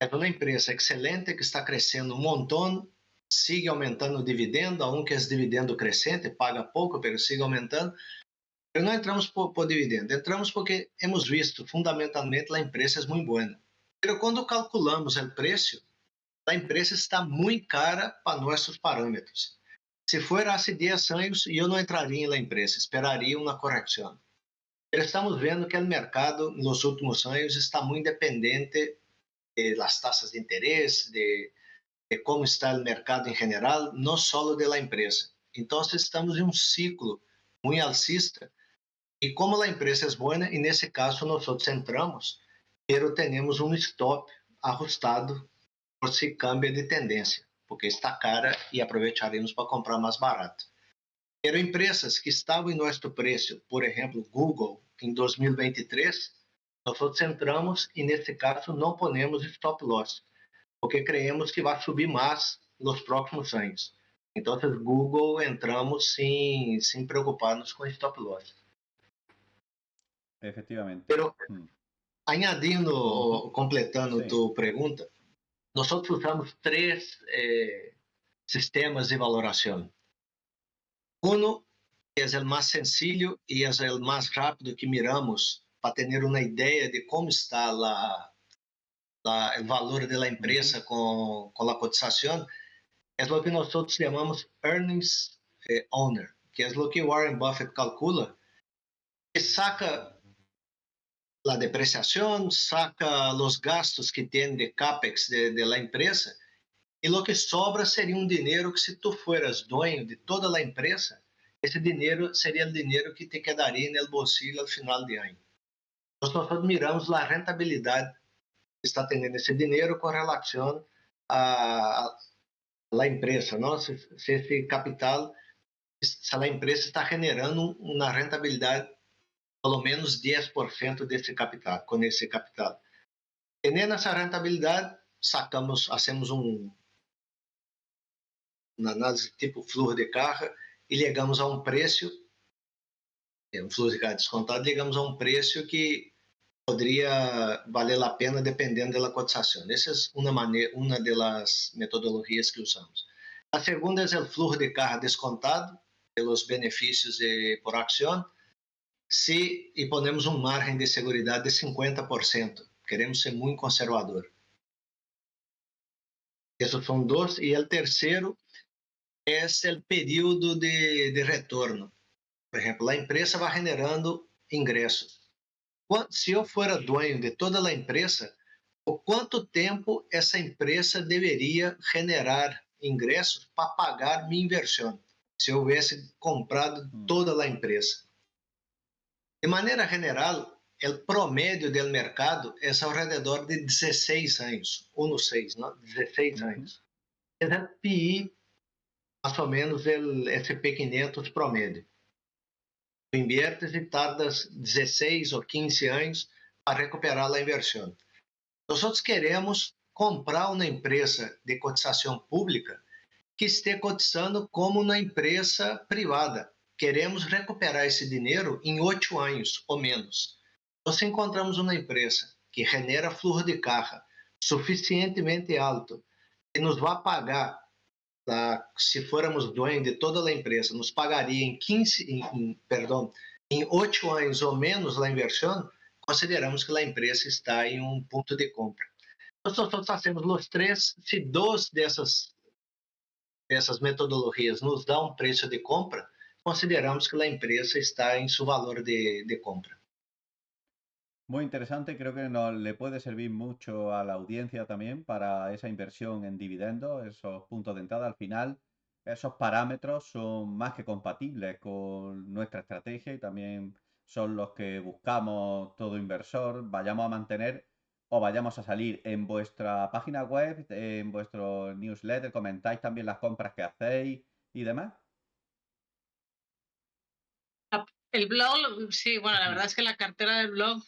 Es una empresa excelente que está creciendo un montón, sigue aumentando o dividendo, aunque es dividendo crescente, paga pouco, pero sigue aumentando. Pero não entramos por dividendo, entramos porque hemos visto fundamentalmente a empresa é muito boa. Pero quando calculamos o preço, a empresa está muito cara para nossos parâmetros. Se for há 10 anos, eu não entraria na empresa, esperaria uma correção. Pero estamos vendo que o mercado nos últimos anos está muito dependente das taxas de interesse, de como está o mercado em geral, não só da empresa. Então, estamos em um ciclo muito alcista e como a empresa é boa, e nesse caso nós entramos, pero temos um stop ajustado por se cambia de tendência, porque está cara e aproveitaremos para comprar mais barato. Pero empresas que estavam em nosso preço, por exemplo, Google, em 2023, nós entramos e nesse caso não ponemos stop loss, porque creemos que vai subir mais nos próximos anos. Então, Google entramos sem preocupar-nos com stop loss. Efectivamente. Pero Mm. añadindo Ujú. ou completando Sí. tu pergunta, nós usamos três sistemas de valoração. Um é o mais sencillo e é o mais rápido que miramos para ter uma ideia de como está o valor da empresa com a cotização. É o que nós chamamos Earnings Owner, que é o que Warren Buffett calcula, que saca a depreciação, saca os gastos que tem de capex de la empresa e o que sobra seria um dinheiro que, se tu fueras dueño de toda a empresa, esse dinheiro seria o dinheiro que te quedaria no bolsillo ao final de ano. Nós miramos a rentabilidade que está tendo esse dinheiro com relação à empresa, não? Se esse capital, se a empresa está generando uma rentabilidade pelo menos 10% desse capital, com esse capital. E nessa rentabilidade, hacemos uma análise tipo fluxo de caixa e ligamos a um preço, um fluxo de caixa descontado, ligamos a um preço que poderia valer a pena dependendo da cotização. Essa é uma das metodologias que usamos. A segunda é o fluxo de caixa descontado pelos benefícios por ação, e ponemos margem de segurança de 50%. Queremos ser muito conservador. Esses são dois. E o terceiro é o período de retorno. Por exemplo, a empresa vai generando ingressos. Se eu for dono de toda a empresa, por quanto tempo essa empresa deveria generar ingressos para pagar minha inversão, se eu houvesse comprado toda a empresa? De maneira geral, o promédio do mercado é ao redor de 16 anos, 1,6, não? 16 anos. É o PI, mais ou menos, o SP500 promédio. Tu inviertes e tardas 16 ou 15 anos para recuperar a inversão. Nós queremos comprar uma empresa de cotização pública que esteja cotizando como uma empresa privada. Queremos recuperar esse dinheiro em 8 anos ou menos. Então, se encontramos uma empresa que genera fluxo de caixa suficientemente alto e nos vai pagar, se formos donos de toda a empresa, nos pagaria em 8 anos ou menos a inversão, consideramos que a empresa está em um ponto de compra. Nós fazemos os três. Se duas dessas metodologias nos dão um preço de compra, consideramos que a empresa está em seu valor de compra. Muy interesante, creo que le puede servir mucho a la audiencia también para esa inversión en dividendos, esos puntos de entrada. Al final, esos parámetros son más que compatibles con nuestra estrategia y también son los que buscamos todo inversor, vayamos a mantener o vayamos a salir. En vuestra página web, en vuestro newsletter, comentáis también las compras que hacéis y demás. El blog, sí, bueno, la verdad es que la cartera del blog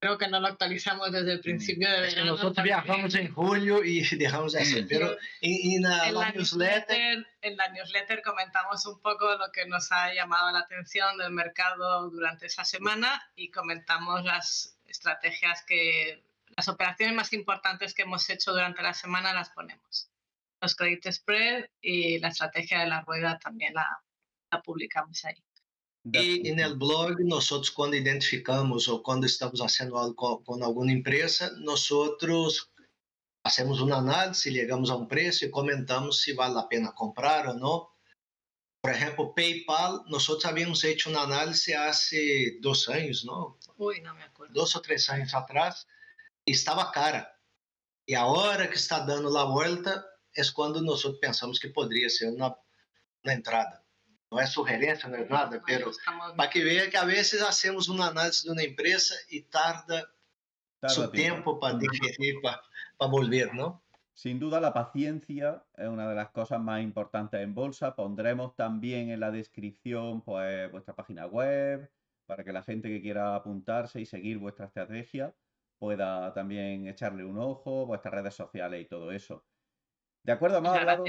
Creo que no lo actualizamos desde el principio de Es que verano. nosotros viajamos en julio y dejamos de hacer, pero en la newsletter... En la newsletter comentamos un poco lo que nos ha llamado la atención del mercado durante esa semana y comentamos las estrategias las operaciones más importantes que hemos hecho durante la semana las ponemos. Los credit spread y la estrategia de la rueda también la publicamos ahí. E no blog, nós quando identificamos ou quando estamos fazendo algo com alguma empresa, nós fazemos uma análise, chegamos a um preço e comentamos se vale a pena comprar ou não. Por exemplo, PayPal, nós havíamos feito uma análise há 2 anos, não? Não me acordo. 2 ou 3 anos atrás, e estava cara. E a hora que está dando a volta é quando nós pensamos que poderia ser uma entrada. Não é sugerência, não é nada, pero para que veja que a vezes hacemos uma análise de uma empresa e tarda su tiempo para digerir, para volver, ¿no? Sin duda la paciencia es una de las cosas más importantes en bolsa. Pondremos también en la descripción pues vuestra página web para que la gente que quiera apuntarse y seguir vuestra estrategia pueda también echarle un ojo, vuestras redes sociales y todo eso. ¿De acuerdo? Hemos hablado...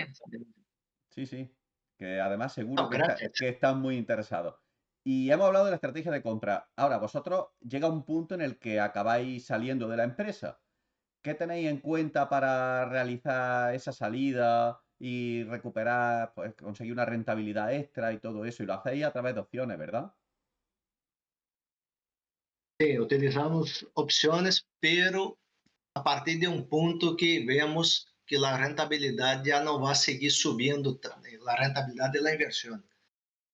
Sí, sí. Que además seguro que están muy interesados. Y hemos hablado de la estrategia de compra. Ahora, vosotros llega un punto en el que acabáis saliendo de la empresa. ¿Qué tenéis en cuenta para realizar esa salida y recuperar, pues conseguir una rentabilidad extra y todo eso? Y lo hacéis a través de opciones, ¿verdad? Sí, utilizamos opciones, pero a partir de un punto que vemos que la rentabilidad ya no va a seguir subiendo, la rentabilidad de la inversión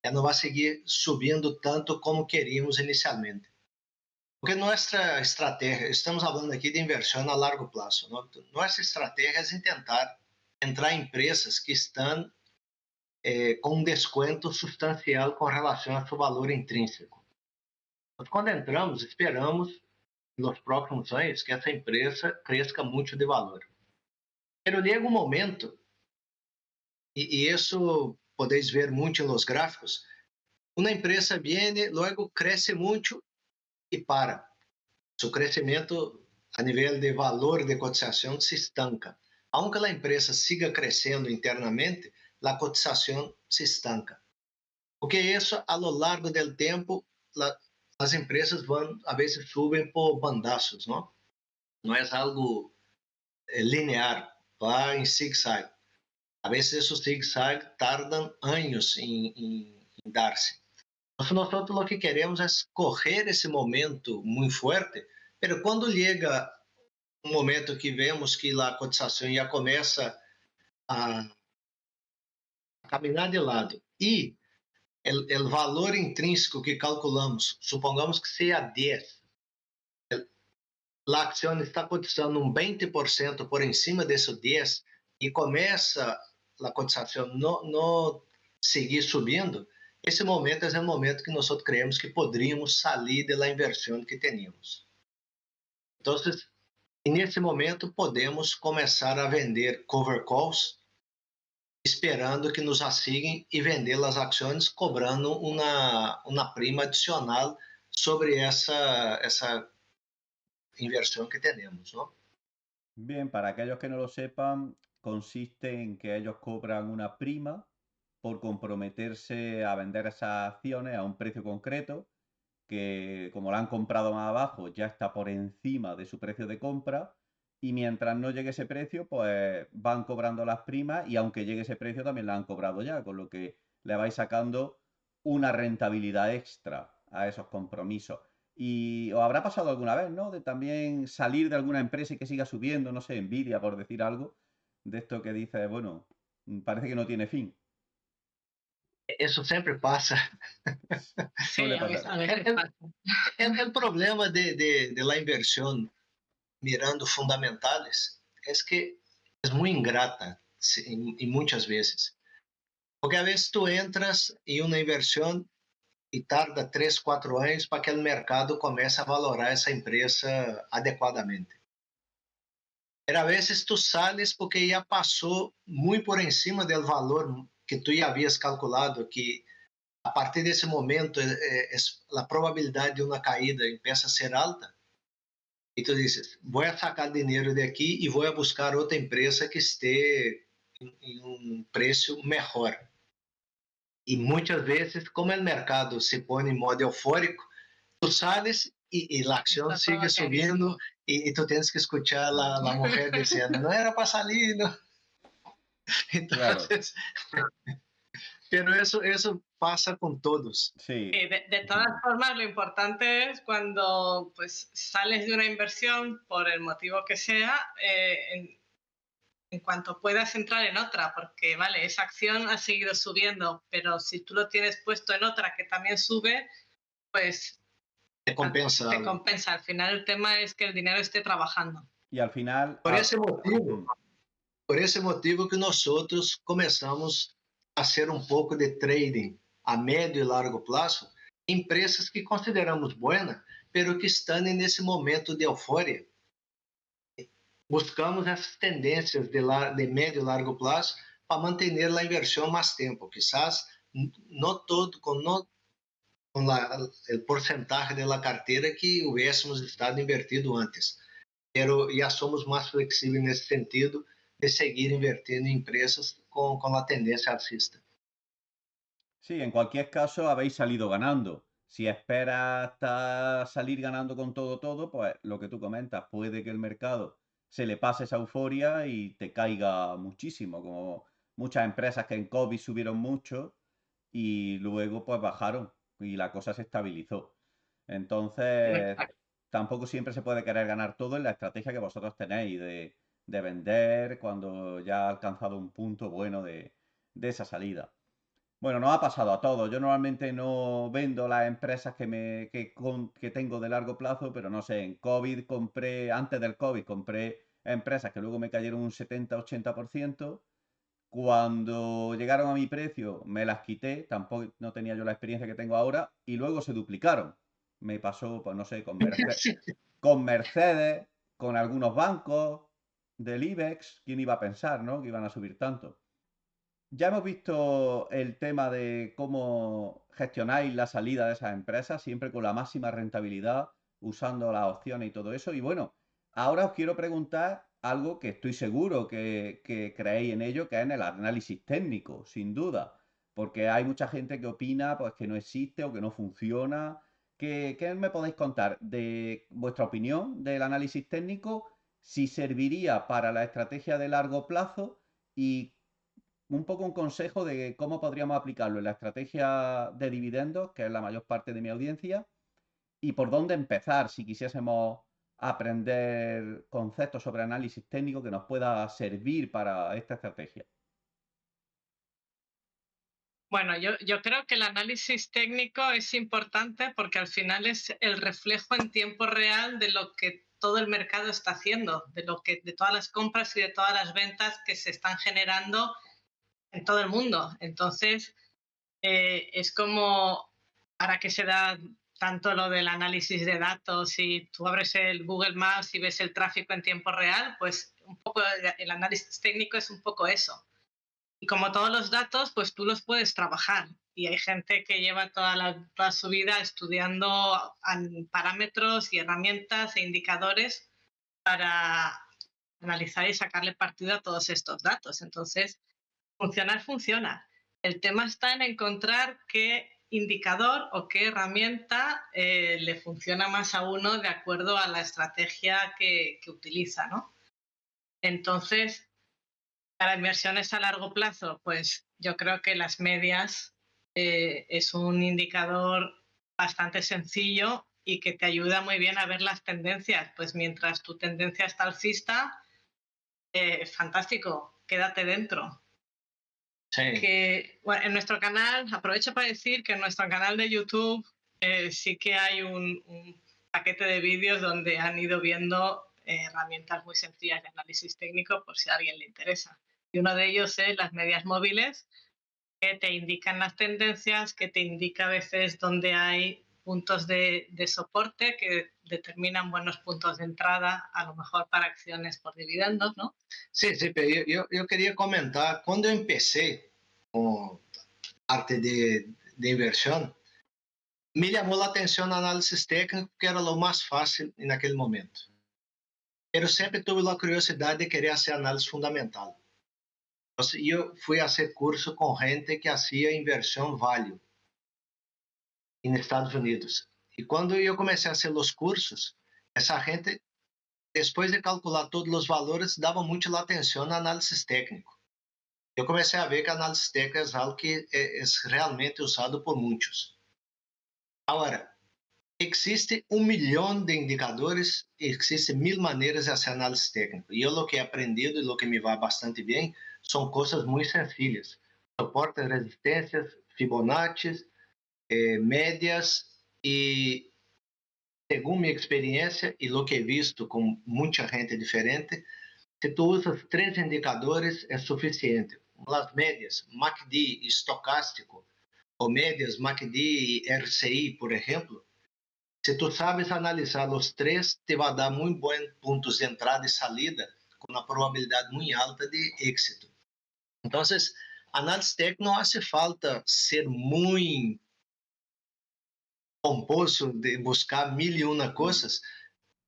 ya no va a seguir subiendo tanto como queríamos inicialmente. Porque nuestra estrategia, estamos hablando aqui de inversión a largo plazo, ¿no? Nuestra estrategia es intentar entrar en empresas que están con un descuento sustancial con relación a su valor intrínseco. Mas quando entramos, esperamos nos próximos anos que essa empresa cresça muito de valor. Pero llega um momento, e isso podeis ver muito nos gráficos, uma empresa vem, logo cresce muito e para. Seu crescimento a nível de valor de cotização se estanca. Aunque a empresa siga crescendo internamente, a cotização se estanca. Porque isso, a lo largo do tempo, as empresas vão, a vezes, subem por bandazos, não? Não é algo linear, vai em zig-zag. A vezes, esses zig-zag tardam anos em dar-se. Nosotros lo que queremos es correr ese momento muy fuerte, pero cuando llega un momento que vemos que la cotización ya comienza a caminar de lado y el valor intrínseco que calculamos, supongamos que sea 10, la acción está cotizando un 20% por encima de esos 10 y comienza la cotización no seguir subiendo, esse momento é o momento que nós creemos que poderíamos sair da inversão que teníamos. Então, nesse momento, podemos começar a vender cover calls, esperando que nos assiguem e vender as ações, cobrando uma prima adicional sobre essa inversão que temos, ¿no? Bien, para aquellos que no lo sepan, consiste en que ellos cobran una prima por comprometerse a vender esas acciones a un precio concreto que, como la han comprado más abajo, ya está por encima de su precio de compra y mientras no llegue ese precio, pues van cobrando las primas y aunque llegue ese precio también la han cobrado ya, con lo que le vais sacando una rentabilidad extra a esos compromisos. Y os habrá pasado alguna vez, ¿no? De también salir de alguna empresa y que siga subiendo, no sé, Nvidia, por decir algo, de esto que dices, bueno, parece que no tiene fin. Isso sempre passa. Sí, a veces pasa. O problema de la inversión mirando fundamentales es que es muy ingrata y muchas veces. Porque a veces tú entras en una inversión y tarda 3, 4 años para que el mercado comece a valorar esa empresa adecuadamente. Pero a veces tú sales porque ya pasó muy por encima del valor que tú ya habías calculado, que a partir desse momento a probabilidade de uma caída empieza a ser alta, E tu dices, voy a sacar dinero de aquí y voy a buscar otra empresa que esté en un precio mejor. Y muchas veces, como el mercado se pone en modo eufórico, tú sales y la acción Está todo sigue subiendo carísimo. y tú tienes que escuchar a la mujer diciendo, no era para salir, ¿no? Claro, Entonces, pero eso pasa con todos. sí. De todas formas, lo importante es cuando pues, sales de una inversión, por el motivo que sea, en cuanto puedas entrar en otra, porque vale, esa acción ha seguido subiendo, pero si tú lo tienes puesto en otra que también sube, pues É te compensado. compensa. Al final el tema es que el dinero esté trabajando. Y al final, Por esse motivo, mm, por esse motivo que nós outros começamos a ser um pouco de trading a médio e largo prazo, empresas que consideramos buenas, pero que estão nesse momento de euforia. Buscamos essas tendências de médio e largo prazo para manter a inversão mais tempo, quizás não todo, com o porcentagem da carteira que hubiésemos estado invertido antes. Pero já somos mais flexíveis nesse sentido de seguir invirtiendo em empresas com a tendência alcista. sí, en cualquier caso habéis salido ganando. Si esperas salir ganando con todo, pues lo que tú comentas, puede que el mercado se le pase esa euforia y te caiga muchísimo, como muchas empresas que en COVID subieron mucho y luego pues bajaron y la cosa se estabilizó. Entonces, tampoco siempre se puede querer ganar todo en la estrategia que vosotros tenéis de vender cuando ya ha alcanzado un punto bueno de esa salida. Bueno, nos ha pasado a todos. Yo normalmente no vendo las empresas que tengo de largo plazo, pero no sé, en COVID compré, antes del COVID compré empresas que luego me cayeron un 70-80%. Cuando llegaron a mi precio me las quité, tampoco no tenía yo la experiencia que tengo ahora, y luego se duplicaron. Me pasó, pues no sé, con Mercedes, con algunos bancos del IBEX. ¿Quién iba a pensar, no? Que iban a subir tanto. Ya hemos visto el tema de cómo gestionáis la salida de esas empresas, siempre con la máxima rentabilidad, usando las opciones y todo eso. Y bueno, ahora os quiero preguntar algo que estoy seguro que creéis en ello, que es en el análisis técnico, sin duda. Porque hay mucha gente que opina pues, que no existe o que no funciona. ¿Qué me podéis contar de vuestra opinión del análisis técnico? Si serviría para la estrategia de largo plazo y un poco un consejo de cómo podríamos aplicarlo en la estrategia de dividendos, que es la mayor parte de mi audiencia, y por dónde empezar si quisiésemos aprender conceptos sobre análisis técnico que nos pueda servir para esta estrategia. Bueno, yo creo que el análisis técnico es importante porque al final es el reflejo en tiempo real de lo que todo el mercado está haciendo, de todas las compras y de todas las ventas que se están generando en todo el mundo. Entonces, es como, ¿para qué se da tanto lo del análisis de datos? Si tú abres el Google Maps y ves el tráfico en tiempo real, pues un poco el análisis técnico es un poco eso. Y como todos los datos, pues tú los puedes trabajar. Y hay gente que lleva toda su vida estudiando parámetros y herramientas e indicadores para analizar y sacarle partido a todos estos datos. Entonces, funcionar funciona. El tema está en encontrar qué indicador o qué herramienta le funciona más a uno de acuerdo a la estrategia que utiliza, ¿no? Entonces, para inversiones a largo plazo, pues yo creo que las medias es un indicador bastante sencillo y que te ayuda muy bien a ver las tendencias. Pues mientras tu tendencia está alcista, fantástico, quédate dentro. Sim. Que bueno, en nuestro canal, aprovecho para decir que en nuestro canal de YouTube sí que hay un paquete de vídeos donde han ido viendo herramientas muy sencillas de análisis técnico por si a alguien le interesa. Y uno de ellos es las medias móviles, que te indican las tendencias, que te indica a veces dónde hay puntos de soporte que determinan buenos puntos de entrada, a lo mejor para acciones por dividendos, ¿no? Sim, sim, eu queria comentar, quando eu empecé com parte de inversão, me chamou a atenção a análise técnica porque era o mais fácil naquele momento. pero sempre tive a curiosidade de querer fazer análise fundamental. Então, eu fui fazer curso com gente que fazia inversão value nos Estados Unidos. E quando eu comecei a fazer os cursos, essa gente, depois de calcular todos os valores, dava muito atenção na análise técnica. Eu comecei a ver que a análise técnica é algo que é realmente usado por muitos. Agora, existe 1 milhão de indicadores, existe 1000 maneiras de fazer análise técnica. E eu, o que he aprendido e o que me vai bastante bem, são coisas muito sencillas. Soportes, resistências, Fibonacci, médias e, segundo minha experiência e o que he visto com muita gente diferente, se tu usas 3 indicadores é suficiente. As médias, MACD e estocástico, ou médias MACD e RCI, por exemplo, se tu sabes analisar os 3, te vai dar muito bons pontos de entrada e saída, com uma probabilidade muito alta de êxito. Então, análise técnica não hace falta ser muito pomposo de buscar 1001 coisas,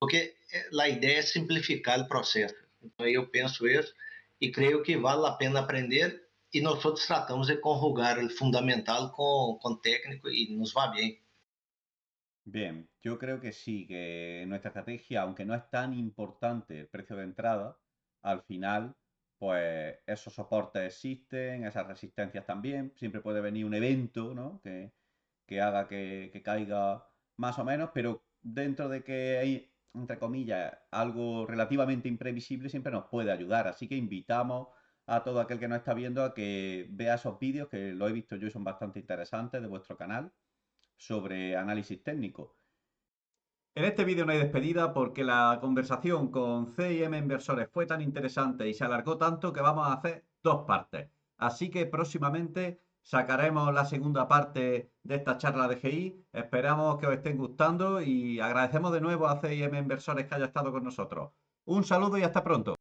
porque a ideia é simplificar o processo. Então, eu penso isso e creio que vale a pena aprender, e nós outros tratamos de conjugar o fundamental com técnico e nos va bem. Bien, yo creo que sí, que nuestra estrategia, aunque no es tan importante el precio de entrada, al final, pues esos soportes existen, esas resistencias también. Siempre puede venir un evento, ¿no? que haga que caiga más o menos, pero dentro de que hay, entre comillas, algo relativamente imprevisible, siempre nos puede ayudar. Así que invitamos a todo aquel que nos está viendo a que vea esos vídeos, que lo he visto yo y son bastante interesantes, de vuestro canal, sobre análisis técnico. En este vídeo no hay despedida porque la conversación con CIM Inversores fue tan interesante y se alargó tanto que vamos a hacer 2 partes. Así que próximamente sacaremos la segunda parte de esta charla de GI. Esperamos que os estén gustando y agradecemos de nuevo a CIM Inversores que haya estado con nosotros. Un saludo y hasta pronto.